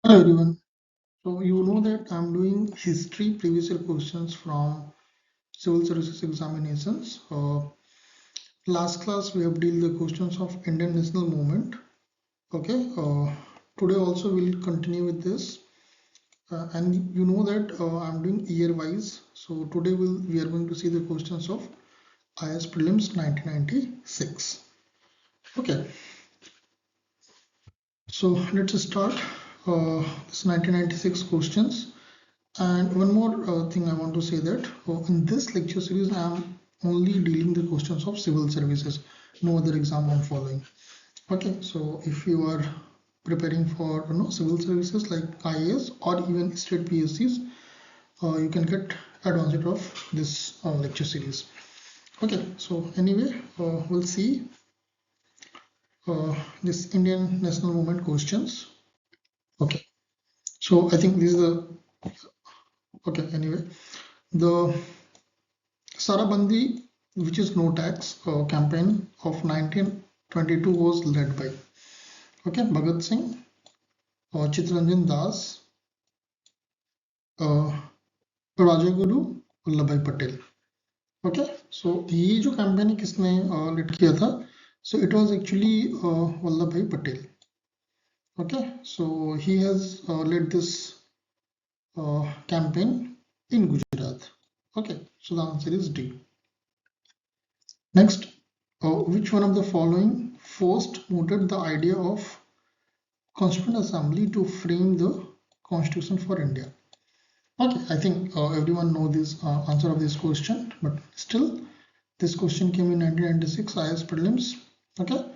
Hello everyone. So you know that I'm doing history previous year questions from civil services examinations. Last class we have dealt the questions of Indian national movement. Okay. Today also we'll continue with this. And you know that I'm doing year wise. So today we are going to see the questions of IAS Prelims 1996. Okay. So let's start this 1996 questions. And one more thing I want to say that in this lecture series I am only dealing the questions of civil services, no other exam I'm following. Okay, so if you are preparing for civil services like IAS or even state PSCs, you can get advantage of this lecture series. Okay, so anyway, we'll see this Indian national movement questions. Okay, so I think this is the okay. Anyway, the Sarabandi, which is no tax campaign of 1922 was led by Bhagat Singh, Chittaranjan Das, Rajaguru Vallabhbhai Patel. Okay, so ये जो campaign किसने lead किया था? So it was actually Vallabhbhai Patel. Okay, so he has led this campaign in Gujarat. Okay, so the answer is D. Next, which one of the following first mooted the idea of Constituent Assembly to frame the Constitution for India? Okay, I think everyone know this answer of this question, but still, this question came in 1996 IAS Prelims. Okay,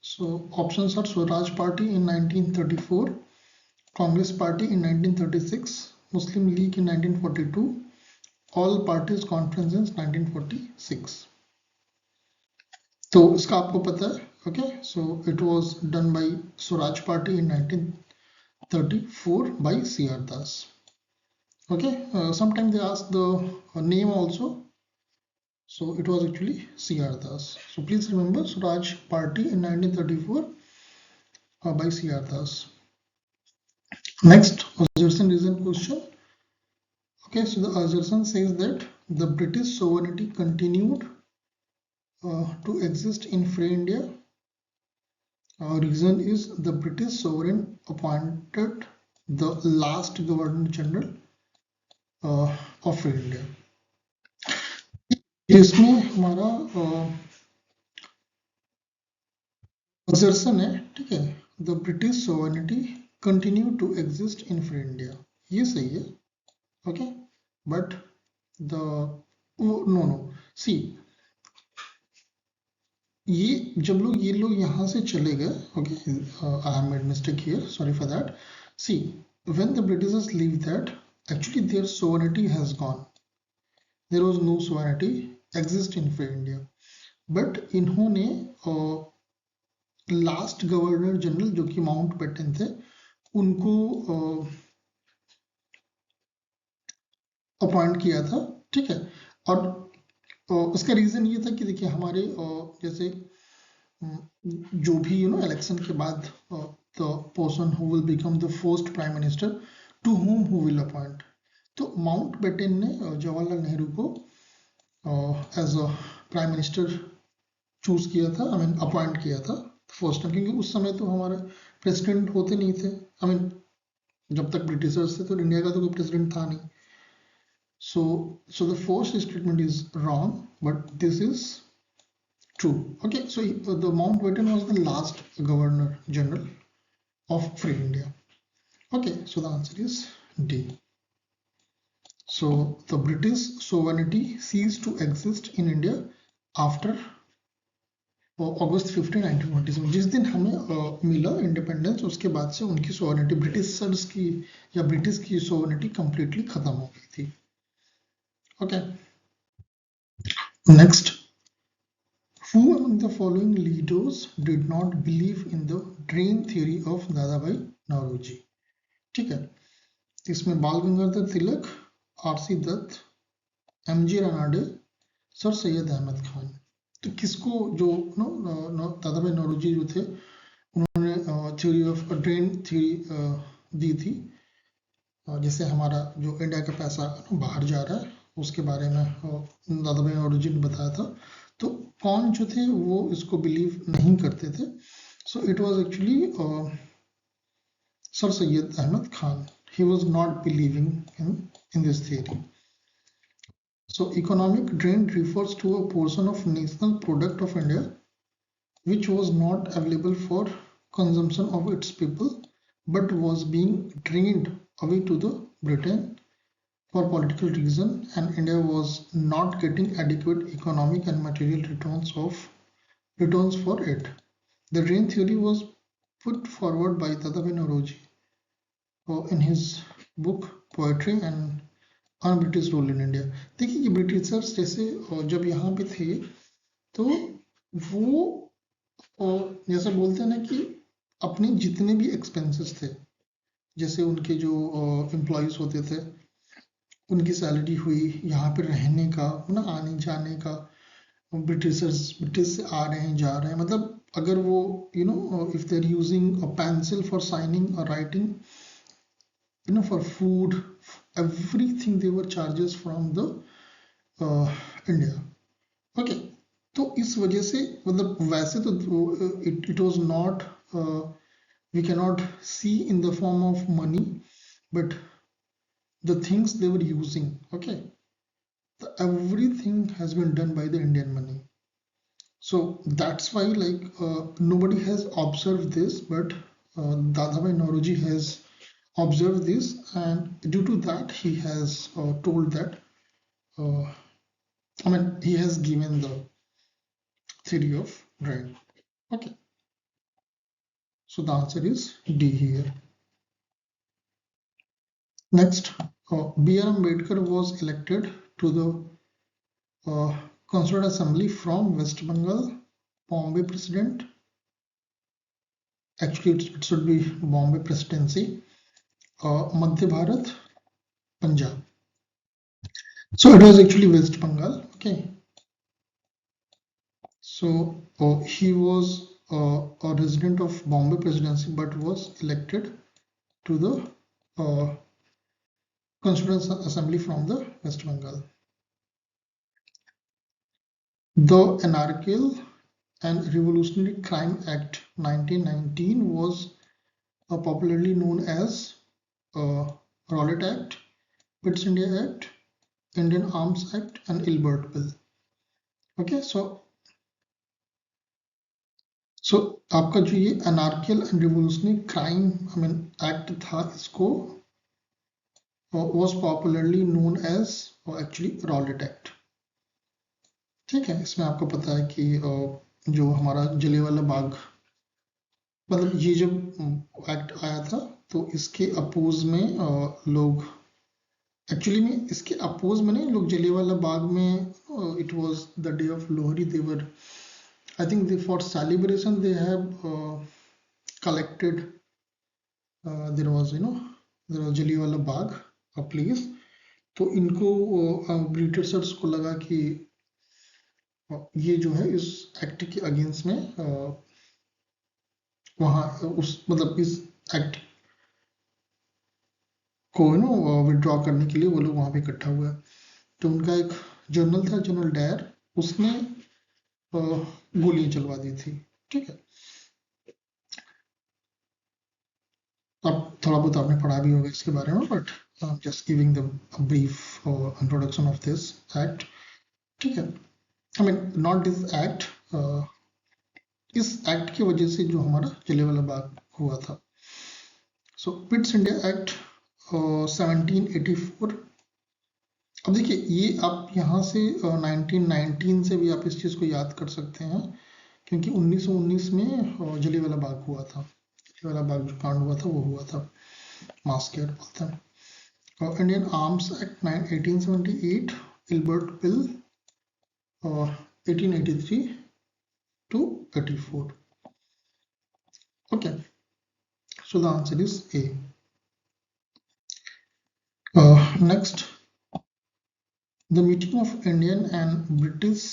so options are Swaraj Party in 1934, Congress Party in 1936, Muslim League in 1942, All Parties Conference in 1946. तो इसका आपको पता है. Okay, so it was done by Swaraj Party in 1934 by C.R. Das. Okay, sometimes they ask the name also. So it was actually C.R. Das. So please remember Swaraj Party in 1934 by C.R. Das. Next, assertion reason question. Okay, so the assertion says that the British sovereignty continued to exist in free India. Reason is the British sovereign appointed the last Governor General of free India. इसमें हमारा assertion है, ठीक है, the British sovereignty continue to exist in free India. ये सही है. Okay, but the no see, ये जब ये लोग यहाँ से चले गए, okay, I have made mistake here, sorry for that. See, when the Britishers leave that, actually their sovereignty has gone. There was no sovereignty exist in free India, but इन्होंने last governor general जो कि mount batten थे उनको appoint किया था, ठीक है. और उसका रीजन ये था कि देखिए हमारे जैसे जो भी इलेक्शन के बाद the person who will become the first prime minister to home who will appoint, तो माउंट बेटन ने जवाहरलाल नेहरू को as a prime minister choose किया था, आई मीन अपॉइंट किया था फर्स्ट टाइम, क्योंकि उस समय तो हमारे प्रेसिडेंट होते नहीं थे. आई मीन जब तक ब्रिटिशर्स थे तो इंडिया का तो कोई प्रेसिडेंट था नहीं. So the first statement is wrong, but this is true. Okay, so the Mountbatten was the last Governor General of free India. Okay, so the answer is D. So the British sovereignty ceased to exist in India after August 15, 1947. जिस दिन हमें मिला independence, उसके बाद से उनकी sovereignty Britishers की या ब्रिटिश की सोवरेनिटी कंप्लीटली खत्म हो गई थी. Okay. Next, who among the following leaders did not believe in the drain theory of Dadabhai Naoroji? ठीक है, इसमें Bal Gangadhar Tilak, RC Dutt, MG Ranade, sir Syed Ahmad Khan. तो किसको जो दादाभाई नौरोजी जो थे उन्होंने थ्योरी ऑफ ड्रेन थ्योरी दी थी, जैसे हमारा जो इंडिया का पैसा बाहर जा रहा है उसके बारे में दादा भाई नौरोजी ने बताया था। तो कौन जो थे वो इसको बिलीव नहीं करते थे। सो it was actually Sir Syed Ahmed Khan. He was not believing in this theory. So economic drain refers to a portion of national product of India which was not available for consumption of its people but was being drained away to the Britain for political reason, and India was not getting adequate economic and material returns for it. The drain theory was put forward by Dadabhai Nauroji in his book poetry and on British rule in India. देखिए कि Britishers जैसे जब यहाँ पे थे तो वो जैसा बोलते हैं ना कि अपने जितने भी एक्सपेंसेस थे, जैसे उनके जो एम्प्लॉयज होते थे उनकी सैलरी हुई, यहाँ पे रहने का ना, आने जाने का, ब्रिटिश से आ रहे हैं जा रहे हैं, मतलब अगर वो if they are using a pencil for signing और writing, for food, everything they were charges from the India. Okay, तो इस वजह से मतलब वैसे तो it was not we cannot see in the form of money, but the things they were using, okay, everything has been done by the Indian money. So that's why nobody has observed this, but Dadabhai Nauroji has observed this, and due to that he has told that he has given the theory of drain. Okay, so the answer is D here. Next, B.R. Ambedkar was elected to the Constituent Assembly from West Bengal, Bombay President. Actually it should be Bombay Presidency, Madhya Bharat, Punjab. So it was actually West Bengal. Okay, so he was a resident of Bombay Presidency but was elected to the Constituent Assembly from the West Bengal. The Anarchical and Revolutionary Crime Act 1919 was popularly known as Rowlatt Act, Pitt's India Act, Indian Arms Act and Ilbert Bill. Okay, so आपका जो ये अनार्कियल and revolutionary crime act था, इसको was popularly known as actually Rowlatt Act. ठीक है, इसमें आपको पता है कि जो हमारा जलियांवाला बाग, मतलब ये जब एक्ट आया था तो इसके अपोज में लोग एक्चुअली में इसके अपोज में नहीं, लोग जलियांवाला बाग में it was the day of Lohri, they were I think for celebration they have collected there was Jallianwala Bagh a place. तो इनको ब्रिटिशर्स को लगा कि ये जो है इस एक्ट के अगेंस्ट में वहाँ उस मतलब इस एक्ट को विड्रॉ करने के लिए वो लोग वहाँ पे इकट्ठा हुए। तो उनका एक जनरल था, जनरल डायर, उसने गोलियां चलवा दी थी। ठीक है, अब थोड़ा बहुत आपने पढ़ा भी होगा इसके बारे में, but just giving the brief introduction of this act. ठीक है, नॉट दिस एक्ट, इस एक्ट की वजह से जो हमारा जलियांवाला बाग हुआ था। सो पिट्स इंडिया एक्ट 1784। अब देखिए ये आप यहाँ से 1919 से भी आप इस चीज को याद कर सकते हैं, क्योंकि 1919 में जलियांवाला बाग हुआ था। जलियांवाला बाग जो कांड हुआ था वो हुआ था, मास्केर बोलते हैं। Indian arms act 1878, Ilbert bill 1883 to 84. Okay, so the answer is A. Next, the meeting of Indian and British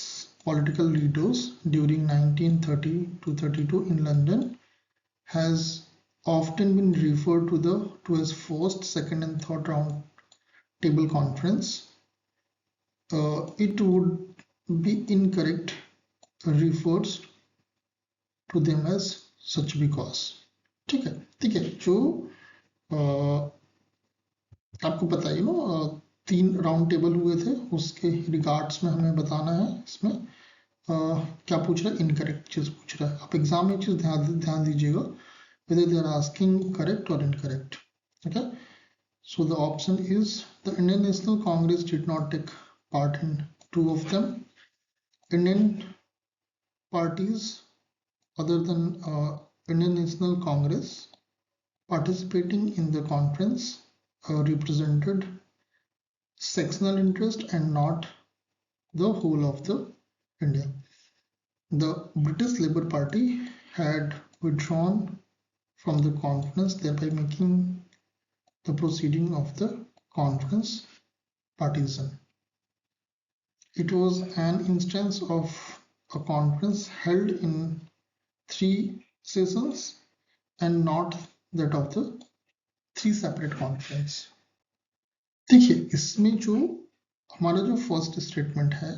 political leaders during 1930 to 32 in London has often been referred to as first, second, and third round table conference. It would be incorrect refers to them as such because. ठीक है जो आपको पता है तीन round table हुए थे उसके रिगार्ड्स में हमें बताना है इसमें क्या पूछ रहा है, इनकरेक्ट चीज पूछ रहा है। आप एग्जाम में एक चीज ध्यान दीजिएगा, whether they are asking correct or incorrect. Okay, so the option is the Indian National Congress did not take part in two of them. Indian parties other than Indian National Congress participating in the conference represented sectional interest and not the whole of the India. The British Labour Party had withdrawn from the conference, thereby making the proceeding of the conference partisan. It was an instance of a conference held in 3 sessions and not that of the 3 separate conference. देखिए इसमें जो हमारा जो first statement है,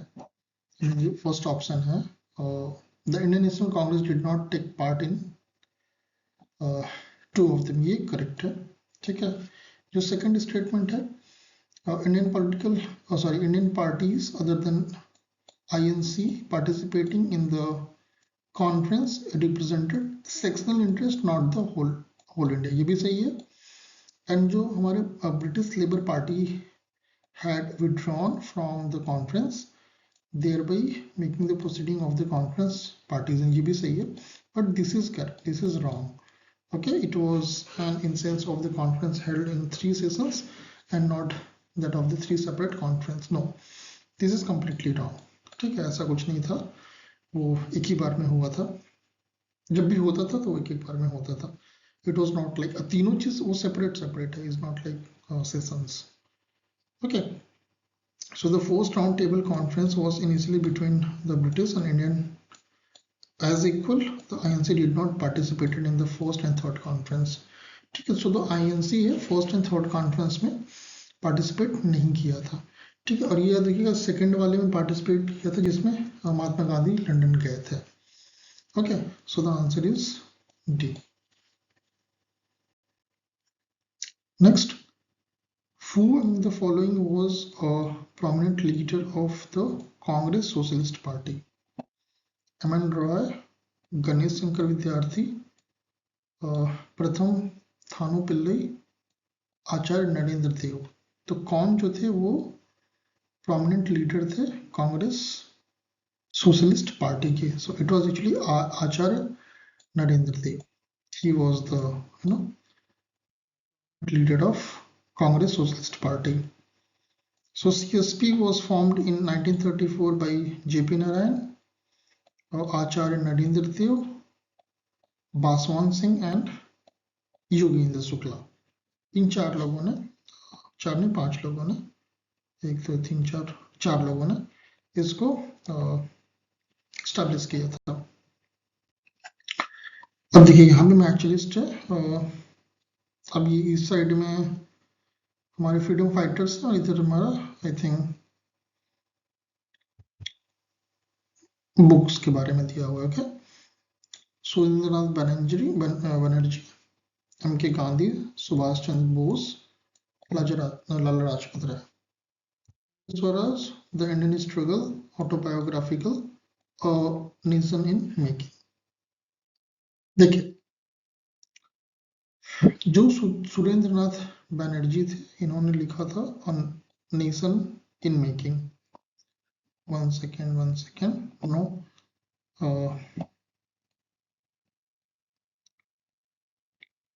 जो first option है, the Indian National Congress did not take part in two of them, ये correct है। ठीक है, जो सेकंड स्टेटमेंट है, Indian parties other than INC participating in the conference represented sectional interest not the whole India, ये भी सही है। एंड जो हमारे British labour party had withdrawn from the conference, thereby making the proceeding of the conference partisan, ये भी सही है। But this is correct, this is wrong. Okay, it was an instance of the conference held in 3 sessions and not that of the 3 separate conference. No, this is completely wrong. ठीक है, ऐसा कुछ नहीं था, वो एक ही बार में हुआ था, जब भी होता था तो एक बार में होता था। It was not like तीनों चीज वो separate है, is not like sessions. Okay, so the first round table conference was initially between the British and Indian as equal. The INC did not participate in the first and third conference. ठीक है, so the INC है first and third conference में participate नहीं किया था। ठीक है, और ये याद रखिएगा सेकंड वाले में पार्टिसिपेट किया था जिसमें महात्मा गांधी लंदन गए थे। Okay, so the answer is D. Next, who in the following was a prominent leader of the Congress Socialist Party? MN Roy, Ganesh Shankar विद्यार्थी, प्रथम थानु पिल्लई, आचार्य नरेंद्र देव। तो कौन जो थे वो प्रोमिनेंट लीडर थे कांग्रेस सोशलिस्ट पार्टी के? So it was actually Acharya Narendra Dev. He was the leader of Congress Socialist Party. So CSP was formed in 1934 by JP Narayan, Acharya Narendra Dev, Baswan Singh and Yogendra Shukla. इन 4 लोगों ने, 4 नहीं 5 लोगों ने, 1 2 3 4 लोगों ने इसको स्टैब्लिश किया था। अब देखिए यहाँ पे मैच लिस्ट है। अब ये इस साइड में हमारे फ्रीडम फाइटर्स है और इधर हमारा आई थिंक बुक्स के बारे में दिया हुआ है। क्या Surendranath Banerjee, M K. Gandhi, Subhash Chandra Bose, Lala Lajpat Rai. Swaraj, the Indian struggle, autobiographical, nation in making. देखिए जो सुरेंद्रनाथ बनर्जी थे, इन्होंने लिखा था nation in making. One second no,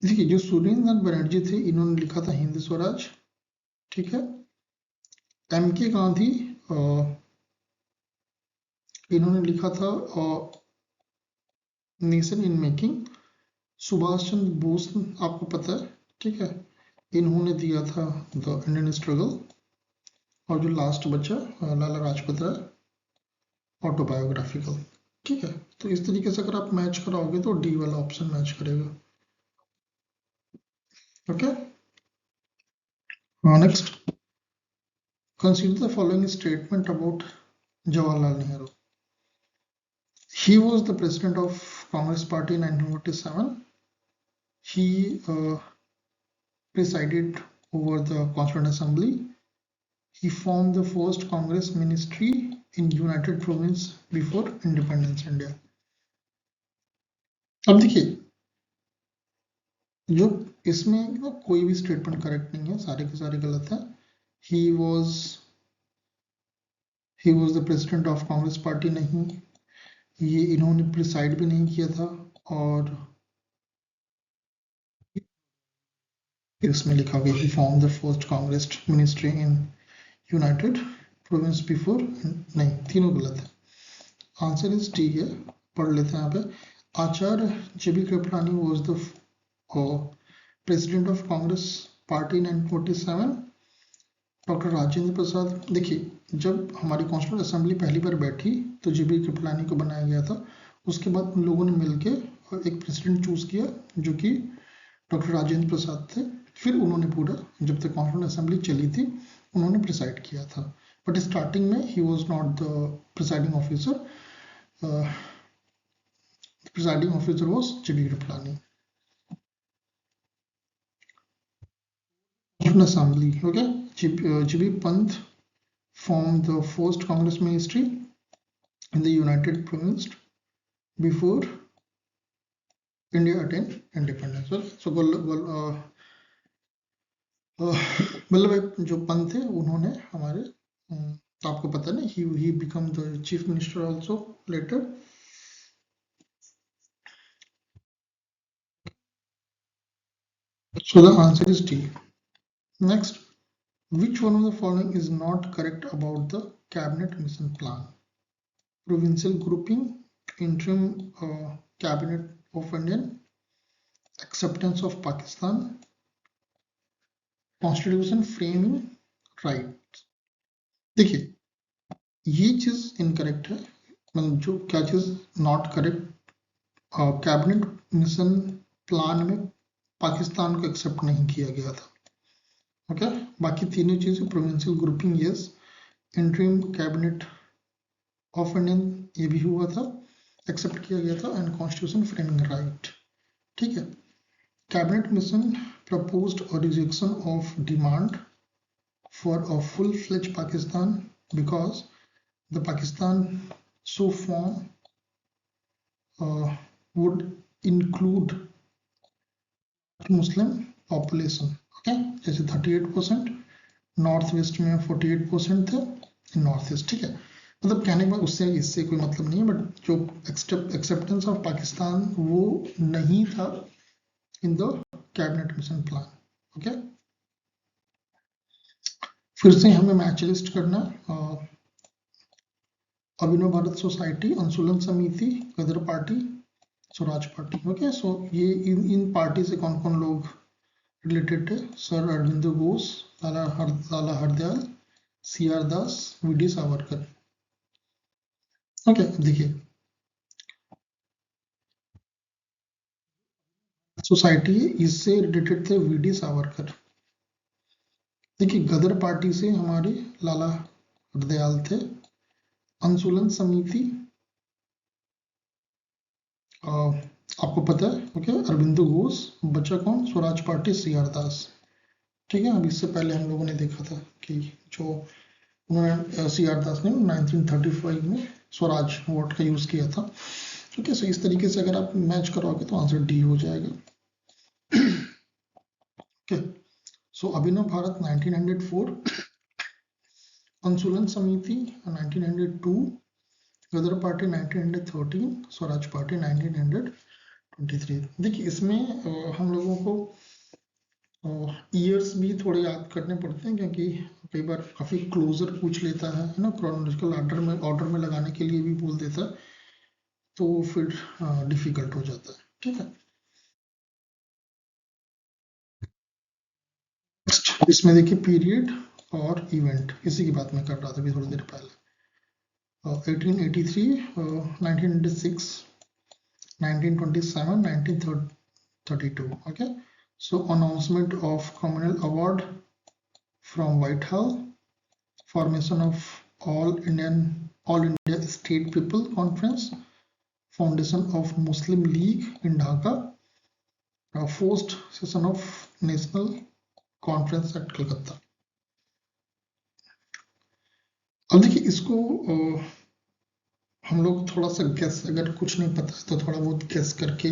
देखिए जो सुरेंद्रनाथ बनर्जी थे इन्होंने लिखा था हिंद स्वराज। ठीक है, एम.के. गांधी इन्होंने लिखा था nation in making. Subhash Chandra Bose आपको पता है, ठीक है, इन्होंने दिया था द इंडियन स्ट्रगल। और जो लास्ट बचा लाला लाजपत राय, ऑटोबायोग्राफिकल। ठीक है, तो इस तरीके से अगर आप मैच कराओगे तो डी वाला ऑप्शन मैच करेगा। Okay. Next, consider the following statement about Jawaharlal Nehru. He was the president of Congress Party in 1947. He presided over the Constituent Assembly. He formed the first Congress ministry in United Province before independence India. अब देखिए, जो इसमें ना कोई भी statement correct नहीं है, सारे के सारे गलत है. He was the president of Congress party नहीं, ये इन्होंने प्रिसाइड भी नहीं किया था, और इसमें लिखा गया he formed the first Congress ministry in United Province before, नहीं, तीनों गलत है. आंसर इज डी है. पढ़ लेते हैं यहाँ पे. Acharya JB Kripalani was the president of Congress party 1947. Doctor Rajendra Prasad, देखिए जब हमारी कॉन्स्टिट्यूंट असेंबली पहली बार बैठी तो JB कृपलानी को बनाया गया था. उसके बाद उन लोगों ने मिलकर एक प्रेसिडेंट चूज किया जो कि डॉक्टर राजेंद्र प्रसाद थे. फिर उन्होंने पूरा, जब तक कॉन्स्टिट्यूंट असेंबली चली थी, उन्होंने प्रिसाइड किया था. बट स्टार्टिंग में he was not the presiding officer. The presiding officer was JB Kripalani. Constituent Assembly, okay. GB Pant formed the first Congress ministry in the United Province before India attained independence. So Vallabh जो पंत थे उन्होंने हमारे, तो आपको पता है ना, he become the chief minister also later. So the answer is D. Next, which one of the following is not correct about the cabinet mission plan? Provincial grouping, interim cabinet of Indian, acceptance of Pakistan, constitution framing right. देखिए ये चीज incorrect है. मतलब जो क्या चीज not correct, cabinet mission plan में पाकिस्तान को एक्सेप्ट नहीं किया गया था. ओके, बाकी तीनों चीजें, provincial grouping yes, interim cabinet of Indian ये भी हुआ था, एक्सेप्ट किया गया था, एंड कॉन्स्टिट्यूशन फ्रेमिंग राइट. ठीक है. Cabinet mission proposed a rejection of demand for a full-fledged Pakistan because the Pakistan so formed would include Muslim population. Okay, जैसे 38%, नॉर्थ वेस्ट में 48% थे, नॉर्थ ईस्ट. ठीक है, मतलब कहने के बाद उससे इससे कोई मतलब नहीं है, बट जो एक्सेप्टेंस ऑफ पाकिस्तान वो नहीं था in the cabinet mission plan. Okay, फिर से हमें मैच लिस्ट करना. अभिनव भारत सोसाइटी, अंशुलन समिति, गदर पार्टी, स्वराज पार्टी. ओके, सो ये इन पार्टी से कौन कौन लोग रिलेटेड थे? सर अरविंद घोष, लाला हरदयाल, CR दास, VD सावरकर. ओके, देखिए सोसाइटी इससे रिलेटेड थे VD सावरकर. देखिए गदर पार्टी से हमारे लाला हरदयाल थे. अंशुलन समिति आपको पता है. ओके, अरविंद घोष. बच्चा कौन? स्वराज पार्टी, CR दास. ठीक है, अब इससे पहले हम लोगों ने देखा था कि जो उन्होंने CR दास ने 1935 में स्वराज वोट का यूज किया था. ठीक है, सो इस तरीके से अगर आप मैच कराओगे तो आंसर डी हो जाएगा. ओके, सो अभिनव भारत 1904, अंशुलन समिति 1902, गदर पार्टी 1913, स्वराज पार्टी 1923. देखिए इसमें हम लोगों को ईयर्स भी थोड़े याद करने पड़ते हैं, क्योंकि कई बार काफी क्लोजर पूछ लेता है ना, क्रोनोलॉजिकल ऑर्डर में लगाने के लिए भी बोल देता है, तो फिर डिफिकल्ट हो जाता है. ठीक है, नेक्स्ट इसमें देखिए पीरियड और इवेंट, इसी की बात मैं कर रहा था अभी थोड़ी देर पहले. 1883, 1996, 1927, 1932. Okay, So announcement of communal award from Whitehall, formation of All India State People Conference, foundation of Muslim League in Dhaka, first session of National Conference at Calcutta. अब देखिए इसको हम लोग थोड़ा सा गेस, अगर कुछ नहीं पता है तो थोड़ा बहुत गेस करके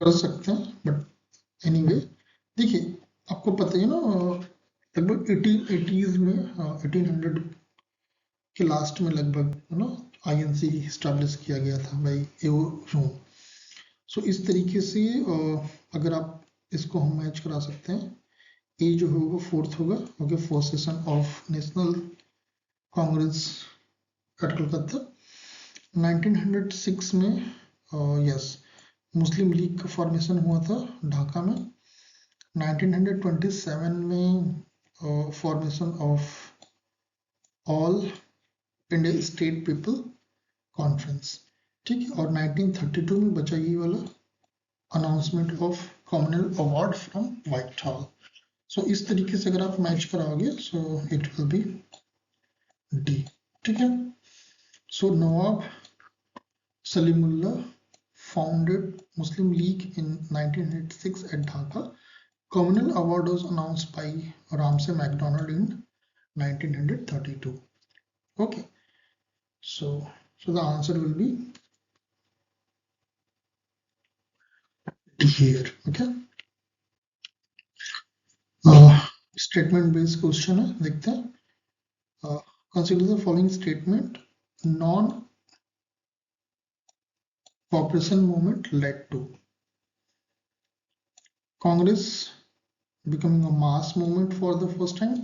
कर सकते हैं, बट एनीवे देखिए आपको पता है ना लगभग 1880s में 1800 के लास्ट में लगभग INC स्टैब्लिश किया गया था भाई एओ। सो इस तरीके से अगर आप इसको हम मैच करा सकते हैं, ए जो होगा फोर्थ होगा, okay, first session of national Congress at Calcutta. 1906 में यस मुस्लिम लीग का फॉर्मेशन हुआ था ढाका में। 1927 में formation of all India state people conference, ठीक है। और 1932 में बचा ये वाला announcement of commonwealth award from Whitehall. So इस तरीके से अगर आप मैच कराओगे so it will be D, ठीक है। सो नवाब Salimullah founded Muslim League in 1906 at Dhaka. Communal award was announced by Ramsay MacDonald in 1932. Okay, so the answer will be here. Okay, statement based question है, देखते हैं। Consider the following statement. Non cooperation movement led to Congress becoming a mass movement for the first time,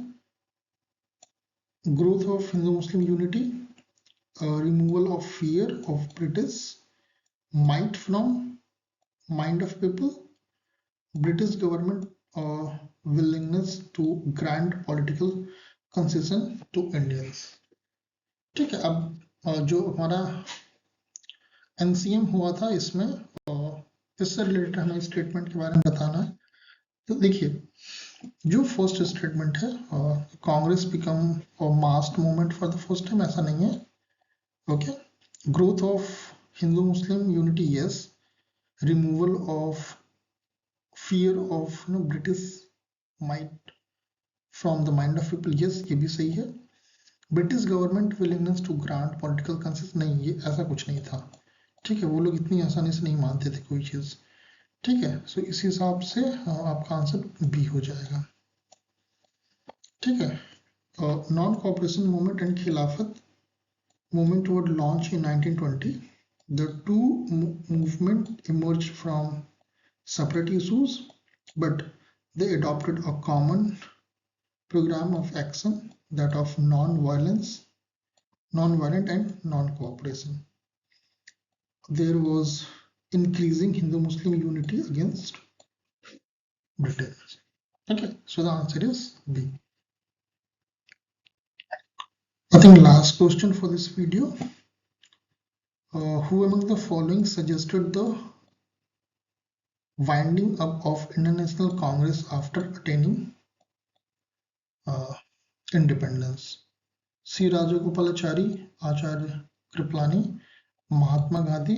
growth of Hindu-Muslim unity, removal of fear of British might from mind of people, British government willingness to grant political concession to Indians। ठीक है, अब जो हमारा NCM हुआ था इसमें इससे related हमें स्टेटमेंट के बारे में बताना है। तो देखिए जो फर्स्ट स्टेटमेंट है Congress become mass movement for the first time, ऐसा नहीं है। Okay, growth of Hindu Muslim unity yes, removal of fear of British might from the mind of people, yes ये भी सही है। British government willingness to grant political concession, नहीं ये ऐसा कुछ नहीं था, ठीक है। वो लोग इतनी आसानी से नहीं मानते थे कोई चीज, ठीक है। सो इस हिसाब से आपका आंसर बी हो जाएगा, ठीक है। नॉन कॉपरेशन मूवमेंट एंड खिलाफत movement were launch in 1920। The two movement emerged from separate issues, but they adopted a common program of action, that of non-violent and non-cooperation. There was increasing Hindu-Muslim unity against Britain. Okay, so the answer is B. I think last question for this video. Who among the following suggested the winding up of Indian National Congress after attaining independence? C. Rajagopalachari, Acharya Kripalani, Mahatma Gandhi,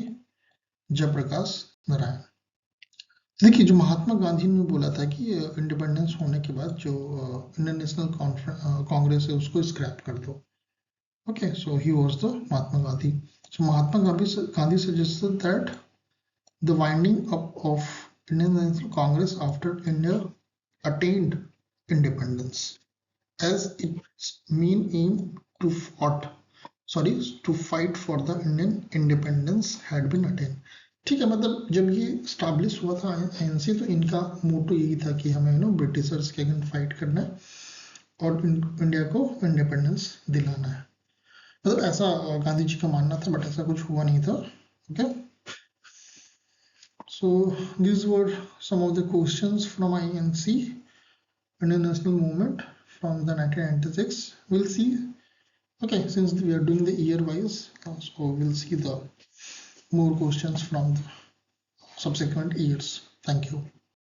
Jayaprakash Narayan. देखिए जो महात्मा गांधी ने बोला था कि independence होने के बाद जो इंडियन नेशनल कांग्रेस है उसको स्क्रैप कर दो। Okay, so he was the Mahatma Gandhi. So Mahatma Gandhi suggested that the winding up of Indian National Congress after India attained independence as its main aim to fight for the Indian independence had been attained। ठीक है, मतलब जब ये establish हुआ था INC तो इनका मोटो यही था कि हमें ब्रिटिशर्स के अगेंस्ट फाइट करना है और इंडिया को इंडिपेंडेंस दिलाना है। मतलब ऐसा गांधी जी का मानना था, बट ऐसा कुछ हुआ नहीं था। Okay, so these were some of the questions from INC, Indian National Movement from the 1996. We'll see. Okay, since we are doing the year wise, so we'll see the more questions from the subsequent years. Thank you.